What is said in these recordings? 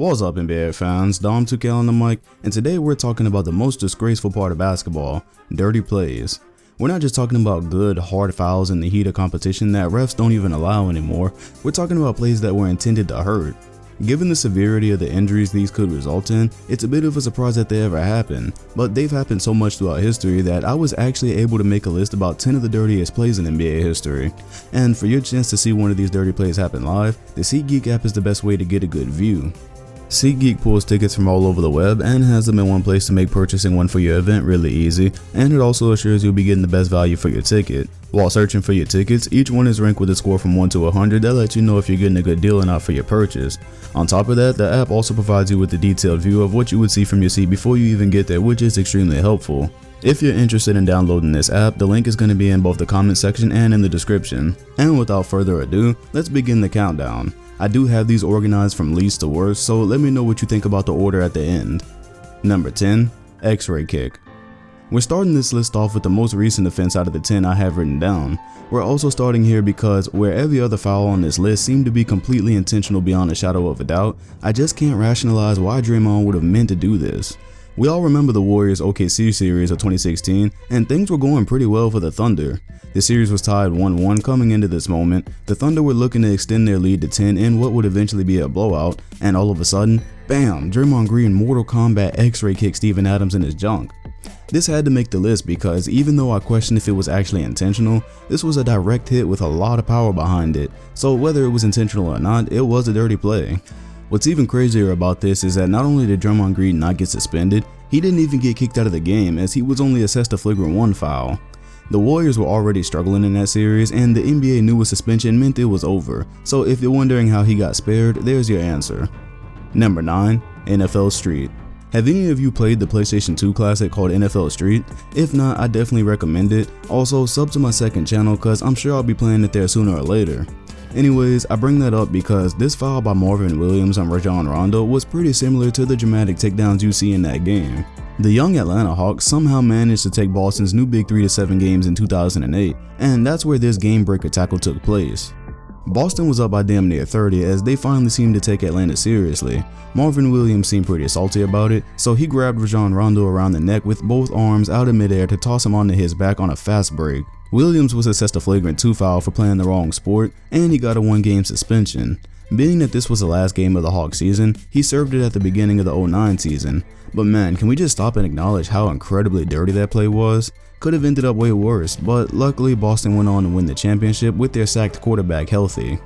What's up, NBA fans? Dom 2K on the mic, and today we're talking about the most disgraceful part of basketball, dirty plays. We're not just talking about good, hard fouls in the heat of competition that refs don't even allow anymore. We're talking about plays that were intended to hurt. Given the severity of the injuries these could result in, it's a bit of a surprise that they ever happen, but they've happened so much throughout history that I was actually able to make a list about 10 of the dirtiest plays in NBA history. And for your chance to see one of these dirty plays happen live, the SeatGeek app is the best way to get a good view. SeatGeek pulls tickets from all over the web and has them in one place to make purchasing one for your event really easy, and it also assures you'll be getting the best value for your ticket. While searching for your tickets, each one is ranked with a score from 1 to 100 that lets you know if you're getting a good deal or not for your purchase. On top of that, the app also provides you with a detailed view of what you would see from your seat before you even get there, which is extremely helpful. If you're interested in downloading this app, the link is going to be in both the comment section and in the description. And without further ado, let's begin the countdown. I do have these organized from least to worst, so let me know what you think about the order at the end. Number 10. X-ray kick. We're starting this list off with the most recent offense out of the 10 I have written down. We're also starting here because where every other foul on this list seemed to be completely intentional beyond a shadow of a doubt, I just can't rationalize why Draymond would have meant to do this. We all remember the Warriors OKC series of 2016, and things were going pretty well for the Thunder. The series was tied 1-1 coming into this moment. The Thunder were looking to extend their lead to 10 in what would eventually be a blowout, and all of a sudden, bam, Draymond Green Mortal Kombat X-ray kicked Steven Adams in his junk. This had to make the list because even though I questioned if it was actually intentional, this was a direct hit with a lot of power behind it, so whether it was intentional or not, it was a dirty play. What's even crazier about this is that not only did Draymond Green not get suspended, he didn't even get kicked out of the game as he was only assessed a flagrant 1 foul. The Warriors were already struggling in that series, and the NBA knew a suspension meant it was over, so if you're wondering how he got spared, there's your answer. Number 9. NFL Street. Have any of you played the PlayStation 2 classic called NFL Street? If not, I definitely recommend it. Also, sub to my second channel cause I'm sure I'll be playing it there sooner or later. Anyways, I bring that up because this foul by Marvin Williams on Rajon Rondo was pretty similar to the dramatic takedowns you see in that game. The young Atlanta Hawks somehow managed to take Boston's new big 3-7 games in 2008, and that's where this game breaker tackle took place. Boston was up by damn near 30 as they finally seemed to take Atlanta seriously. Marvin Williams seemed pretty salty about it, so he grabbed Rajon Rondo around the neck with both arms out of midair to toss him onto his back on a fast break. Williams was assessed a flagrant 2 foul for playing the wrong sport, and he got a 1-game suspension. Being that this was the last game of the Hawks season, he served it at the beginning of the 09 season. But man, can we just stop and acknowledge how incredibly dirty that play was? Could have ended up way worse, but luckily Boston went on to win the championship with their sacked quarterback healthy.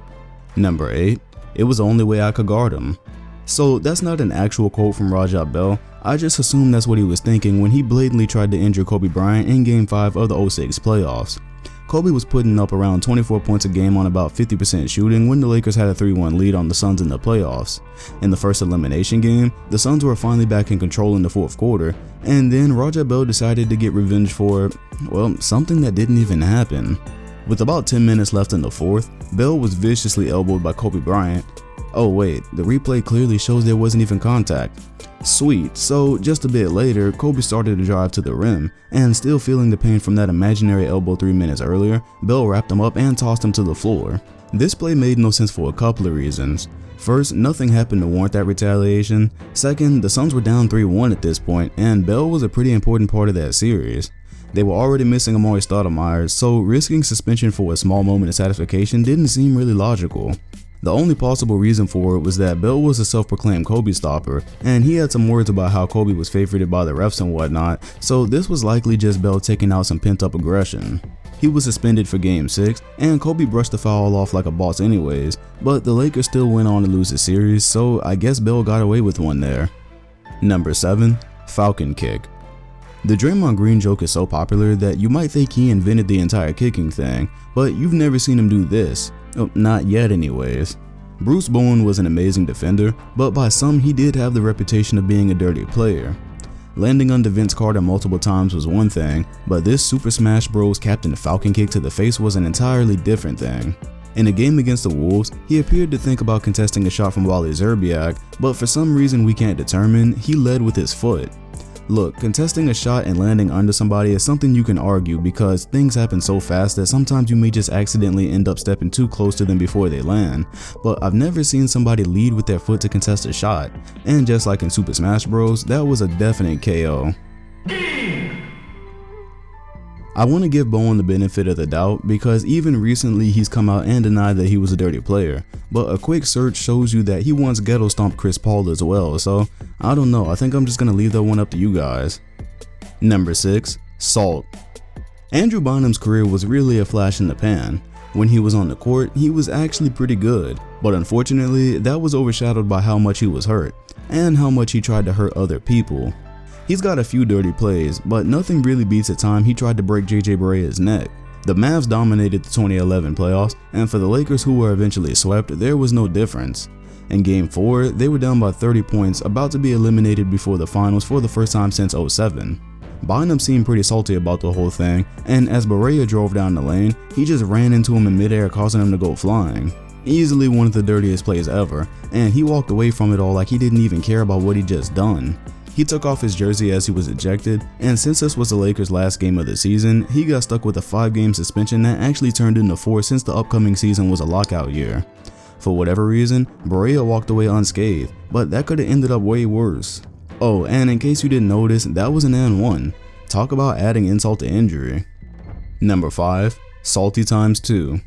Number 8. It was the only way I could guard him. So that's not an actual quote from Raja Bell, I just assumed that's what he was thinking when he blatantly tried to injure Kobe Bryant in Game 5 of the 06 playoffs. Kobe was putting up around 24 points a game on about 50% shooting when the Lakers had a 3-1 lead on the Suns in the playoffs. In the first elimination game, the Suns were finally back in control in the 4th quarter, and then Raja Bell decided to get revenge for, well, something that didn't even happen. With about 10 minutes left in the 4th, Bell was viciously elbowed by Kobe Bryant. Oh wait, the replay clearly shows there wasn't even contact. Sweet, so just a bit later, Kobe started to drive to the rim, and still feeling the pain from that imaginary elbow 3 minutes earlier, Bell wrapped him up and tossed him to the floor. This play made no sense for a couple of reasons. First, nothing happened to warrant that retaliation. Second, the Suns were down 3-1 at this point, and Bell was a pretty important part of that series. They were already missing Amari Stoudemire, so risking suspension for a small moment of satisfaction didn't seem really logical. The only possible reason for it was that Bell was a self-proclaimed Kobe stopper, and he had some words about how Kobe was favorited by the refs and whatnot, so this was likely just Bell taking out some pent-up aggression. He was suspended for Game 6, and Kobe brushed the foul off like a boss anyways, but the Lakers still went on to lose the series, so I guess Bell got away with one there. Number 7. Falcon kick. The Draymond Green joke is so popular that you might think he invented the entire kicking thing, but you've never seen him do this. Not yet anyways. Bruce Bowen was an amazing defender, but by some he did have the reputation of being a dirty player. Landing under Vince Carter multiple times was one thing, but this Super Smash Bros. Captain Falcon kick to the face was an entirely different thing. In a game against the Wolves, he appeared to think about contesting a shot from Wally Szczerbiak, but for some reason we can't determine, he led with his foot. Look, contesting a shot and landing under somebody is something you can argue because things happen so fast that sometimes you may just accidentally end up stepping too close to them before they land, but I've never seen somebody lead with their foot to contest a shot, and just like in Super Smash Bros, that was a definite KO. I want to give Bowen the benefit of the doubt because even recently he's come out and denied that he was a dirty player, but a quick search shows you that he once ghetto stomped Chris Paul as well, so I don't know, I think I'm just gonna leave that one up to you guys. Number 6. Salt. Andrew Bynum's career was really a flash in the pan. When he was on the court, he was actually pretty good, but unfortunately that was overshadowed by how much he was hurt, and how much he tried to hurt other people. He's got a few dirty plays, but nothing really beats the time he tried to break JJ Barea's neck. The Mavs dominated the 2011 playoffs, and for the Lakers, who were eventually swept, there was no difference. In Game 4, they were down by 30 points, about to be eliminated before the finals for the first time since 2007. Bynum seemed pretty salty about the whole thing, and as Barea drove down the lane, he just ran into him in midair, causing him to go flying. Easily one of the dirtiest plays ever, and he walked away from it all like he didn't even care about what he just done. He took off his jersey as he was ejected, and since this was the Lakers' last game of the season, he got stuck with a 5-game suspension that actually turned into 4 since the upcoming season was a lockout year. For whatever reason, Barea walked away unscathed, but that could have ended up way worse. Oh, and in case you didn't notice, that was an and 1. Talk about adding insult to injury. Number 5. Salty times 2.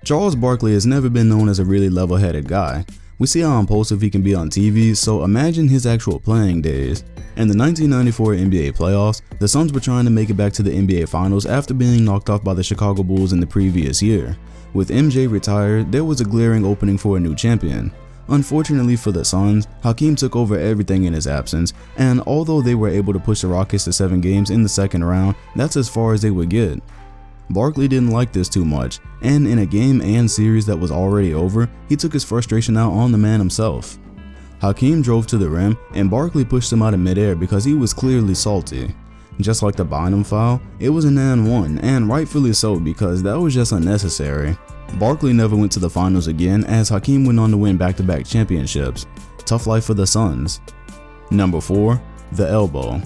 Charles Barkley has never been known as a really level-headed guy. We see how impulsive he can be on TV, so imagine his actual playing days. In the 1994 NBA playoffs, the Suns were trying to make it back to the NBA Finals after being knocked off by the Chicago Bulls in the previous year. With MJ retired, there was a glaring opening for a new champion. Unfortunately for the Suns, Hakeem took over everything in his absence, and although they were able to push the Rockets to 7 games in the second round, that's as far as they would get. Barkley didn't like this too much, and in a game and series that was already over, he took his frustration out on the man himself. Hakeem drove to the rim, and Barkley pushed him out of midair because he was clearly salty. Just like the Bynum foul, it was an and 1, and rightfully so because that was just unnecessary. Barkley never went to the finals again as Hakeem went on to win back-to-back championships. Tough life for the Suns. Number 4. The elbow.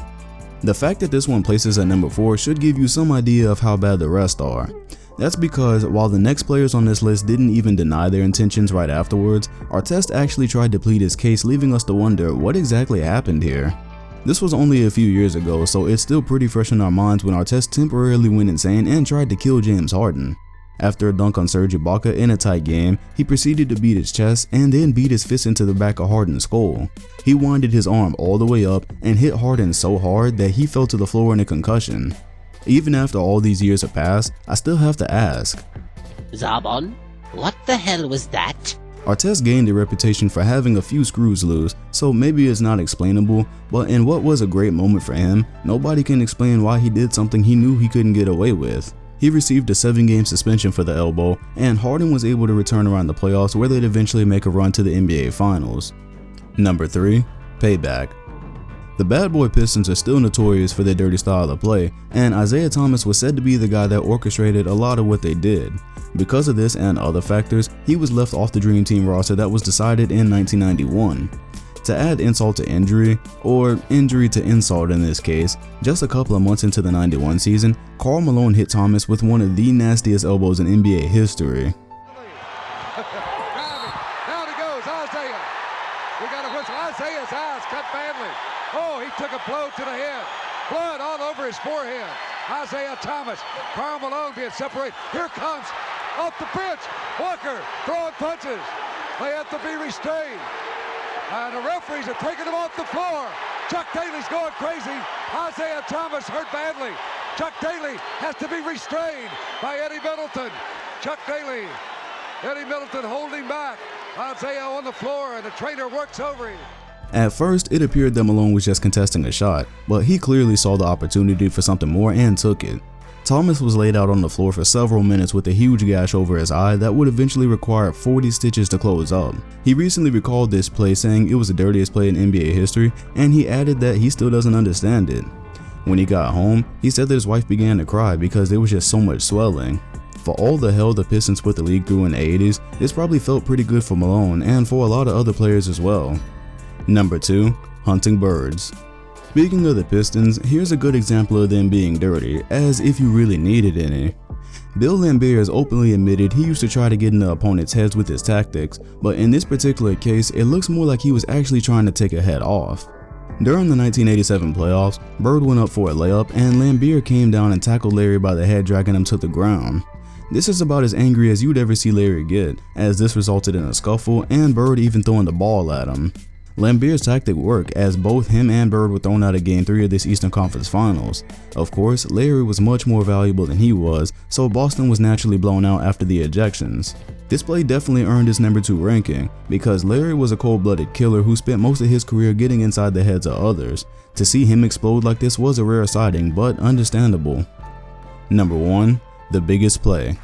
The fact that this one places at number 4 should give you some idea of how bad the rest are. That's because while the next players on this list didn't even deny their intentions right afterwards, Artest actually tried to plead his case, leaving us to wonder what exactly happened here. This was only a few years ago, so it's still pretty fresh in our minds when Artest temporarily went insane and tried to kill James Harden. After a dunk on Serge Ibaka in a tight game, he proceeded to beat his chest and then beat his fist into the back of Harden's skull. He winded his arm all the way up and hit Harden so hard that he fell to the floor in a concussion. Even after all these years have passed, I still have to ask, Zabon, what the hell was that? Artest gained a reputation for having a few screws loose, so maybe it's not explainable, but in what was a great moment for him, nobody can explain why he did something he knew he couldn't get away with. He received a 7-game suspension for the elbow, and Harden was able to return around the playoffs where they'd eventually make a run to the NBA Finals. Number 3. Payback. The Bad Boy Pistons are still notorious for their dirty style of play, and Isaiah Thomas was said to be the guy that orchestrated a lot of what they did. Because of this and other factors, he was left off the Dream Team roster that was decided in 1991. To add insult to injury, or injury to insult in this case, just a couple of months into the 91 season, Karl Malone hit Thomas with one of the nastiest elbows in NBA history. Down he goes, Isaiah. We got a whistle. Isaiah's eyes cut badly. Oh, he took a blow to the head. Blood all over his forehead. Isaiah Thomas, Karl Malone being separated. Here comes, off the bench, Walker throwing punches. They have to be restrained. And the referees are taking him off the floor. Chuck Daly's going crazy. Isaiah Thomas hurt badly. Chuck Daly has to be restrained by Eddie Middleton. Chuck Daly, Eddie Middleton holding back. Isaiah on the floor, and the trainer works over him. At first, it appeared that Malone was just contesting a shot, but he clearly saw the opportunity for something more and took it. Thomas was laid out on the floor for several minutes with a huge gash over his eye that would eventually require 40 stitches to close up. He recently recalled this play, saying it was the dirtiest play in NBA history, and he added that he still doesn't understand it. When he got home, he said that his wife began to cry because there was just so much swelling. For all the hell the Pistons put the league through in the 80s, this probably felt pretty good for Malone and for a lot of other players as well. Number 2. Hunting birds. Speaking of the Pistons, here's a good example of them being dirty, as if you really needed any. Bill Laimbeer has openly admitted he used to try to get in the opponent's heads with his tactics, but in this particular case, it looks more like he was actually trying to take a head off. During the 1987 playoffs, Bird went up for a layup and Laimbeer came down and tackled Larry by the head, dragging him to the ground. This is about as angry as you'd ever see Larry get, as this resulted in a scuffle and Bird even throwing the ball at him. Laimbeer's tactic worked, as both him and Bird were thrown out of Game 3 of this Eastern Conference Finals. Of course, Larry was much more valuable than he was, so Boston was naturally blown out after the ejections. This play definitely earned his number 2 ranking, because Larry was a cold-blooded killer who spent most of his career getting inside the heads of others. To see him explode like this was a rare sighting, but understandable. Number 1. The biggest play.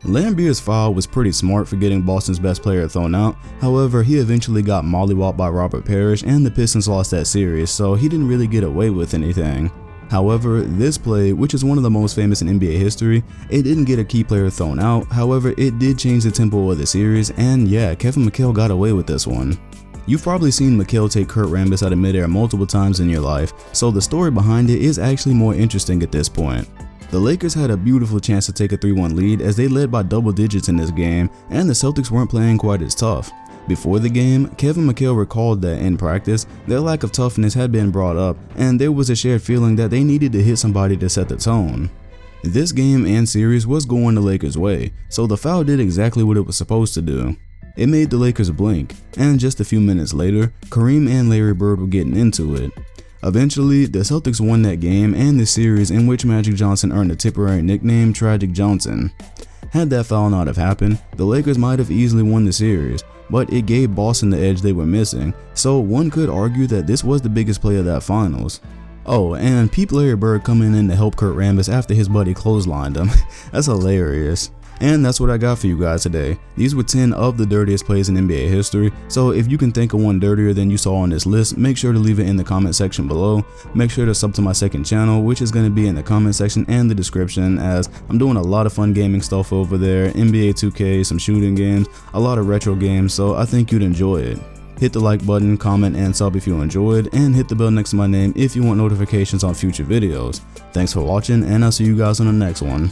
Laimbeer's foul was pretty smart for getting Boston's best player thrown out. However, he eventually got mollywopped by Robert Parrish and the Pistons lost that series, so he didn't really get away with anything. However, this play, which is one of the most famous in NBA history, it didn't get a key player thrown out. However, it did change the tempo of the series, and yeah, Kevin McHale got away with this one. You've probably seen McHale take Kurt Rambis out of midair multiple times in your life, so the story behind it is actually more interesting at this point. The Lakers had a beautiful chance to take a 3-1 lead as they led by double digits in this game, and the Celtics weren't playing quite as tough. Before the game, Kevin McHale recalled that in practice, their lack of toughness had been brought up, and there was a shared feeling that they needed to hit somebody to set the tone. This game and series was going the Lakers' way, so the foul did exactly what it was supposed to do. It made the Lakers blink, and just a few minutes later, Kareem and Larry Bird were getting into it. Eventually, the Celtics won that game and the series, in which Magic Johnson earned the temporary nickname Tragic Johnson. Had that foul not have happened, the Lakers might have easily won the series, but it gave Boston the edge they were missing, so one could argue that this was the biggest play of that finals. Oh, and peep Larry Bird coming in to help Kurt Rambis after his buddy clotheslined him. That's hilarious. And that's what I got for you guys today. These were 10 of the dirtiest plays in NBA history, so if you can think of one dirtier than you saw on this list, make sure to leave it in the comment section below. Make sure to sub to my second channel, which is going to be in the comment section and the description, as I'm doing a lot of fun gaming stuff over there, NBA 2K, some shooting games, a lot of retro games, so I think you'd enjoy it. Hit the like button, comment, and sub if you enjoyed, and hit the bell next to my name if you want notifications on future videos. Thanks for watching, and I'll see you guys on the next one.